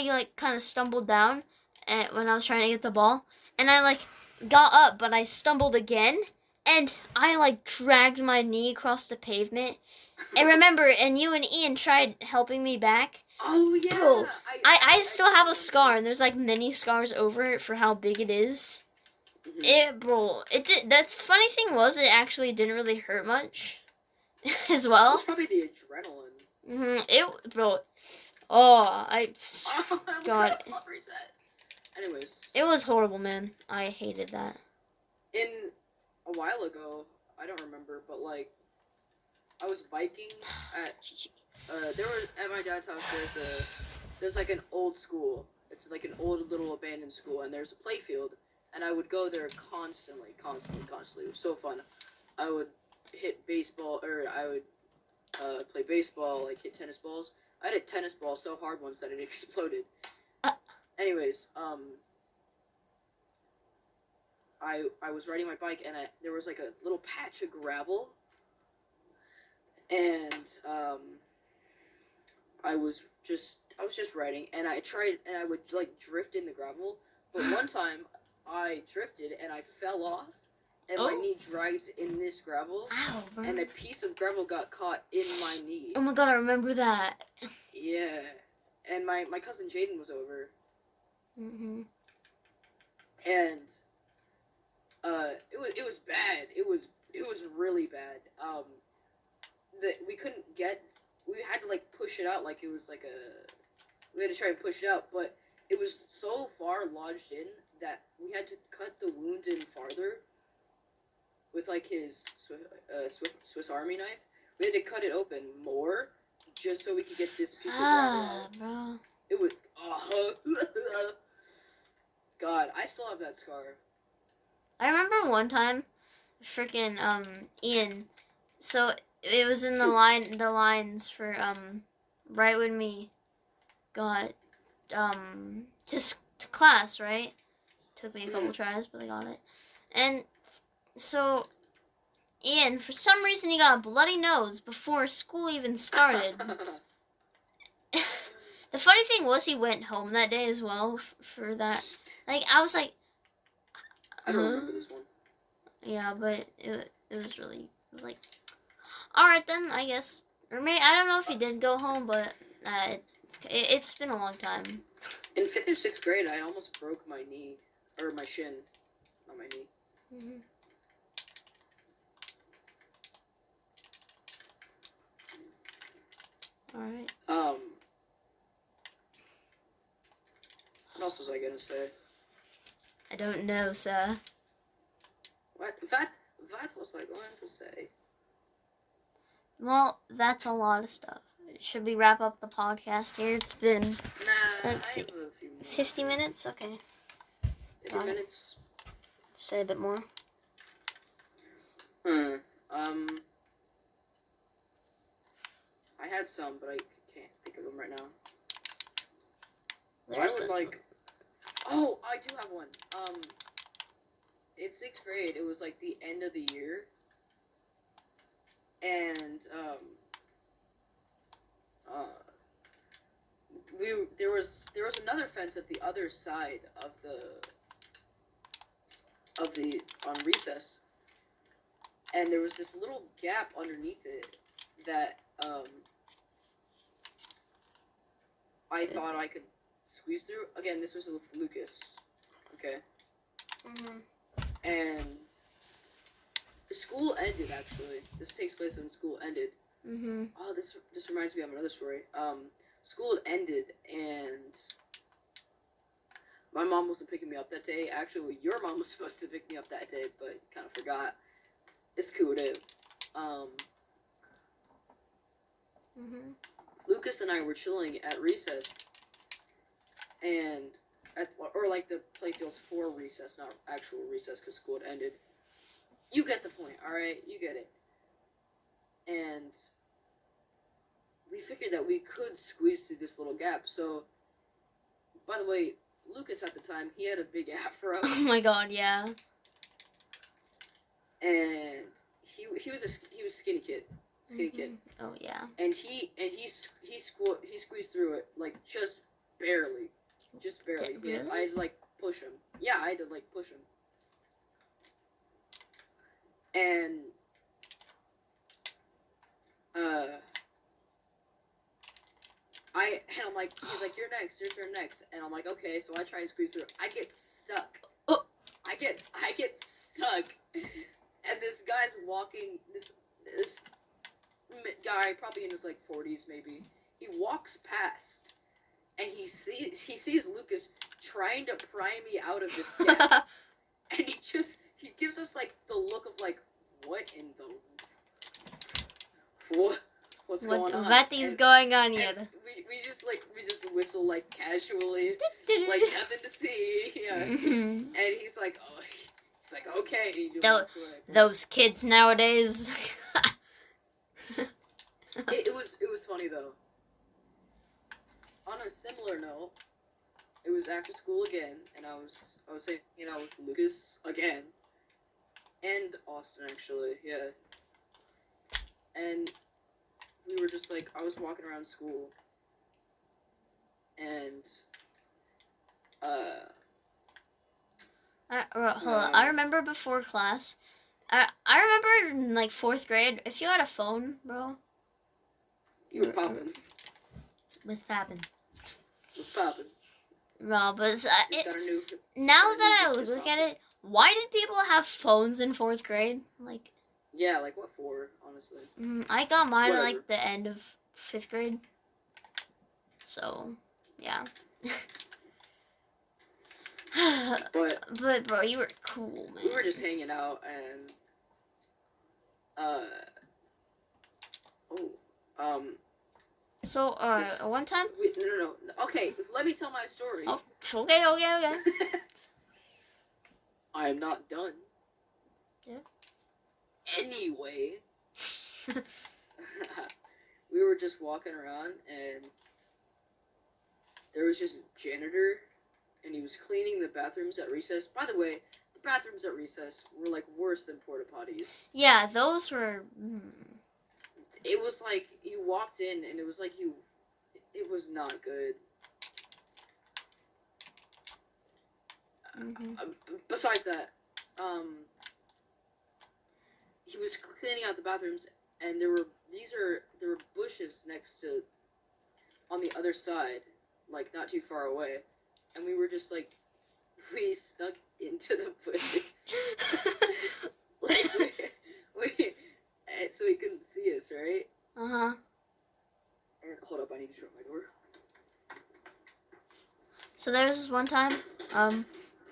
A: like kind of stumbled down, when I was trying to get the ball, and I like got up, but I stumbled again, and I like dragged my knee across the pavement. And remember, and you and Ian tried helping me back.
B: Oh, yeah.
A: Bro, I still have a scar, and there's, like, many scars over it for how big it is. The funny thing was, it actually didn't really hurt much as well.
B: It was probably the adrenaline.
A: God.
B: Anyways.
A: It was horrible, man. I hated that.
B: A while ago, I don't remember, but, like, I was biking at my dad's house. There's like an old school. It's like an old little abandoned school, and there's a play field, and I would go there constantly. It was so fun. I would hit baseball, or I would play baseball, like hit tennis balls. I hit a tennis ball so hard once that it exploded. Anyways, I was riding my bike, and there was like a little patch of gravel. And I was just riding, and I would like drift in the gravel. But one time I drifted and I fell off, and my knee dragged in this gravel.
A: Ow, bro.
B: And a piece of gravel got caught in my knee.
A: Oh my god, I remember that.
B: Yeah, and my cousin Jaden was over.
A: Mhm.
B: And it was bad. It was really bad. We had to like push it out, like it was like we had to try and push it out, but it was so far lodged in that we had to cut the wound in farther with like his Swiss Army knife. We had to cut it open more just so we could get this piece of gravel out.
A: Bro.
B: It was God, I still have that scar.
A: I remember one time, freaking Ian. So it was in the lines for right when we got to class, right? Took me a couple tries, but I got it. And so Ian, for some reason, he got a bloody nose before school even started. The funny thing was, he went home that day as well for that. Like, I was like,
B: I don't remember this one.
A: Yeah, but it was like, all right then, I guess. Or maybe, I don't know if he did go home, but it's been a long time.
B: In 5th or 6th grade, I almost broke my knee, or my shin, not my knee.
A: Mm-hmm. All right.
B: What else was I gonna say?
A: I don't know, sir.
B: What was I going to say?
A: Well, that's a lot of stuff. Should we wrap up the podcast here? It's been, let's see, 50 minutes? Okay.
B: 50 minutes?
A: Say a bit more.
B: I had some, but I can't think of them right now.
A: There's
B: I would like... Oh, I do have one. In 6th grade, it was like the end of the year. And, there was another fence at the other side of the on recess, and there was this little gap underneath it that I thought I could squeeze through. Again, this was with Lucas, okay? And the school ended, actually. This takes place when school ended. Oh, this reminds me of another story. School had ended, and my mom wasn't picking me up that day. Actually, your mom was supposed to pick me up that day, but kind of forgot. It's cool, dude. Lucas and I were chilling at recess, and or like the playfields for recess, not actual recess, because school had ended. You get the point, alright? You get it. And we figured that we could squeeze through this little gap. So, by the way, Lucas at the time, he had a big afro.
A: Oh my god, yeah.
B: And he was a skinny kid. Kid.
A: Oh yeah.
B: And he squeezed through it like just barely. Just barely.
A: Really?
B: Yeah, I had to like push him. Yeah, I had to like push him. And I'm like, he's like, you're next, your turn next, and I'm like, okay, so I try and squeeze through. I get stuck.
A: Oh.
B: I get stuck, and this guy's walking. This guy, probably in his like 40s maybe, he walks past, and he sees Lucas trying to pry me out of this gap, and he gives us like the look of like, what in the what's going on?
A: What is going on here?
B: We just whistle like casually, like nothing to see. Yeah. And he's like, okay. He just walks away.
A: Those kids nowadays.
B: It was funny though. On a similar note, it was after school again, and I was hanging out with Lucas again, and Austin actually, yeah. And we were just like, I was walking around school, and
A: hold on. I remember before class. I remember in like 4th grade, if you had a phone, bro.
B: You were popping.
A: Was popping.
B: Was popping.
A: No, but now that I look at it, why did people have phones in 4th grade? Like.
B: Yeah, like what for, honestly?
A: I got mine at like the end of 5th grade. So, yeah. But bro, you were cool, man.
B: We were just hanging out, and
A: So, one time.
B: No. Okay, let me tell my story.
A: Oh, okay.
B: I am not done.
A: Yeah.
B: Anyway, we were just walking around, and there was just a janitor, and he was cleaning the bathrooms at recess. By the way, the bathrooms at recess were like worse than porta potties.
A: Yeah, those were.
B: It was like you walked in, and it was like it was not good. Besides that, he was cleaning out the bathrooms, and there were bushes next to, on the other side, like not too far away, and we were just like, we snuck into the bushes, like we so he couldn't see us, right? And hold up, I need to shut my door.
A: So there was this one time,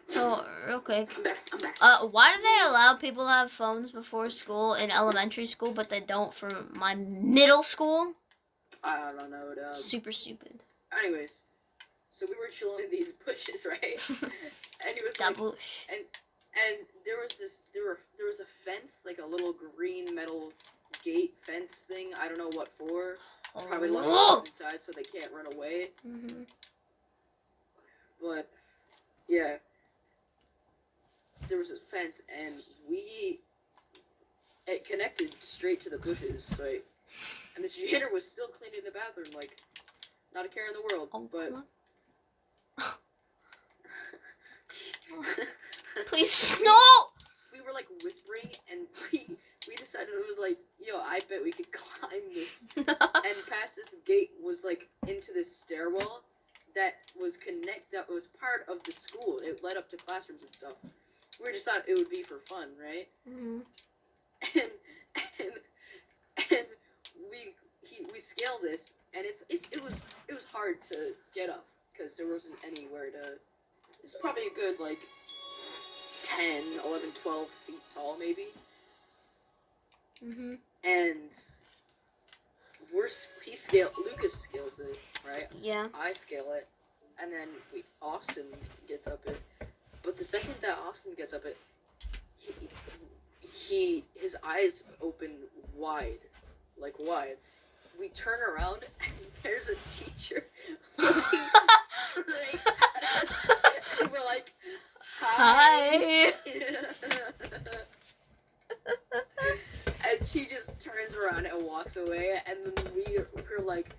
A: so real quick,
B: I'm back.
A: Why do they allow people to have phones before school in elementary school, but they don't for my middle school?
B: I don't know.
A: Super stupid.
B: Anyways, so we were chilling in these bushes, right? And he was
A: that
B: like,
A: bush.
B: And there was a fence, like a little green metal gate fence thing. I don't know what for. Probably let them inside so they can't run away. But yeah, there was a fence, and it connected straight to the bushes, right? And this janitor was still cleaning the bathroom, like, not a care in the world, but...
A: Please, no!
B: We were, like, whispering, and we decided it was, like, yo, I bet we could climb this. And past this gate was, like, into this stairwell that was part of the school. It led up to classrooms and stuff. We just thought it would be for fun, right?
A: Mm-hmm.
B: And we scaled this, and it was hard to get up because there wasn't anywhere to. It's probably a good like 10, 11, 12 feet tall, maybe.
A: Mhm.
B: And Lucas scales it, right?
A: Yeah.
B: I scale it, and then Austin gets up it. But the second that Austin gets up it, his eyes open wide, like wide. We turn around and there's a teacher looking straight at us, and we're like, "Hi." And she just turns around and walks away, and then we're like,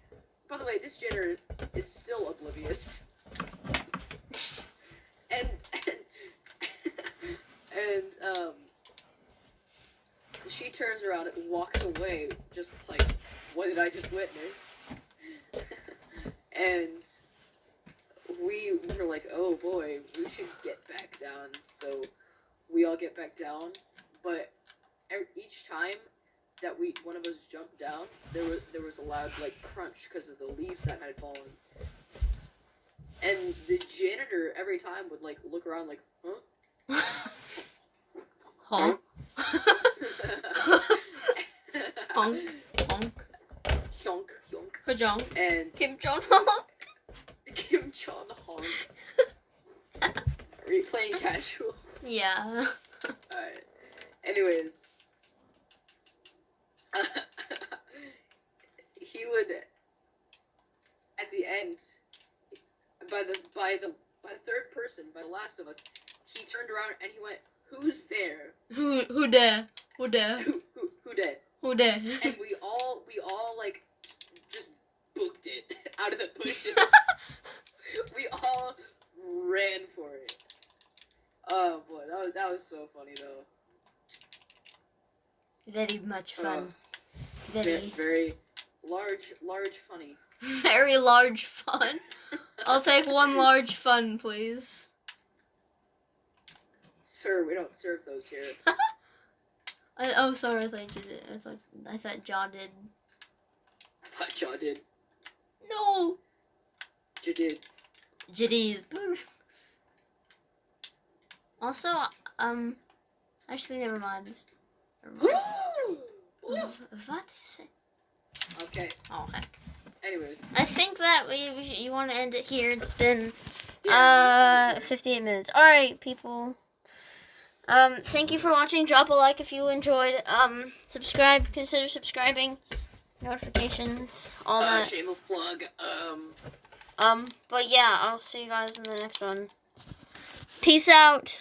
B: by the way, this janitor is still oblivious. And she turns around and walks away, just like, what did I just witness? And we were like, oh boy, we should get back down. So we all get back down, but each time that one of us jumped down, there was a loud like crunch because of the leaves that had fallen. And the janitor every time would like look around like, huh?
A: Huh? Honk, honk,
B: Hyonk, hyonk.
A: Hajong.
B: And
A: Kim Jong Honk.
B: Kim Jong Honk. Are you playing casual?
A: Yeah.
B: Alright. Anyways. He would at the end by the third person, by the last of us, he turned around and he went, "Who's there?
A: Who there? Who there?
B: Who dead?"
A: Who there?
B: And we all like just booked it out of the bushes. We all ran for it. Oh boy, that was so funny though.
A: Very much fun.
B: Very large funny.
A: Very large fun. I'll take one large fun, please.
B: Sir, we don't serve those here.
A: Oh, sorry, I thought you did. I thought John did.
B: I thought John did.
A: No.
B: You did.
A: Jiddies. Also, actually, never mind. What is it?
B: Okay.
A: Oh heck.
B: Anyways.
A: I think that you want to end it here. It's been 58 minutes. All right, people. Thank you for watching. Drop a like if you enjoyed. Subscribe. Consider subscribing. Notifications. All that.
B: Shameless plug.
A: But yeah, I'll see you guys in the next one. Peace out.